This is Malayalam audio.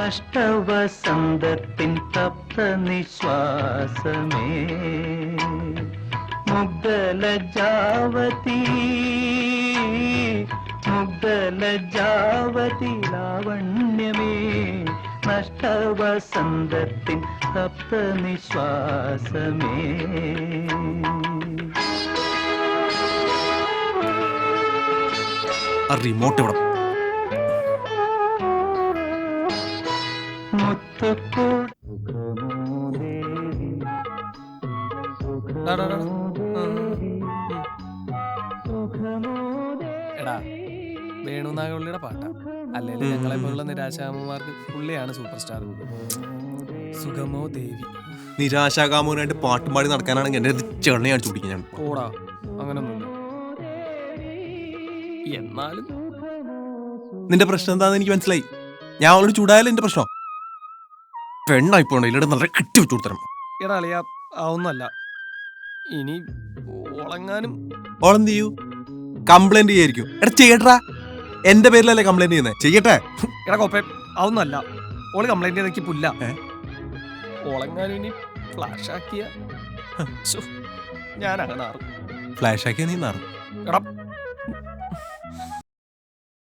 അഷ്ടവസന്തത്തിൻ തപ്ത നിശ്വാസമേ മുഗ്ധലജാവതി മുഗ്ധലജാവതി ലാവണ്യമേ നഷ്ടവസന്തത്തിൻ തപ്ത നിശ്വാസമേ. റിമോട്ട് ഇവിടെ എടാ വേണുനാഗവള്ളിയുടെ പാട്ടാ. അല്ലെങ്കിൽ ഞങ്ങളെ പോലുള്ള നിരാശാമ്മമാർക്ക് പുള്ളിയാണ് സൂപ്പർ സ്റ്റാർ. സുഖമോ ദേവി. നിരാശാകാമനായിട്ട് പാട്ടും പാടി നടക്കാനാണെങ്കിൽ എന്റെ ചെണ്ണയാണ് ചൂടിക്കാൻ ഞാൻ ഓടാ അങ്ങനൊന്നുമില്ല. എന്നാലും നിന്റെ പ്രശ്നം എന്താണെന്ന് എനിക്ക് മനസ്സിലായി. ഞാൻ അവളോട് ചൂടായാലും എന്റെ പ്രശ്നം പെണ്ണായിപ്പോണ്ടോ ഇല്ലടെ നല്ല കെട്ടി വെച്ചു കൊടുത്തരം. എടാ അളിയാ അതൊന്നല്ല. ഇനി ഉളങ്ങാനും ഓളെന്ത് ചെയ്യൂ? കംപ്ലൈന്റ് ചെയ്യായിരിക്കും. എടാ ചെയ്യട്ടാ, എന്റെ പേരിലല്ലേ കംപ്ലൈന്റ് ചെയ്യുന്നത്, ചെയ്യട്ടെ. എടാ കോപ്പേ അതൊന്നല്ല. ഓള് കംപ്ലൈന്റ് ചെയ്തെനിക്ക് പുല്ല. ഉളങ്ങാനും ഇനി ഫ്ലാഷ് ആക്കിയ ഞാൻ അങ്ങനെ ഫ്ലാഷ് ആക്കിയാ നീ നാറും. എടാ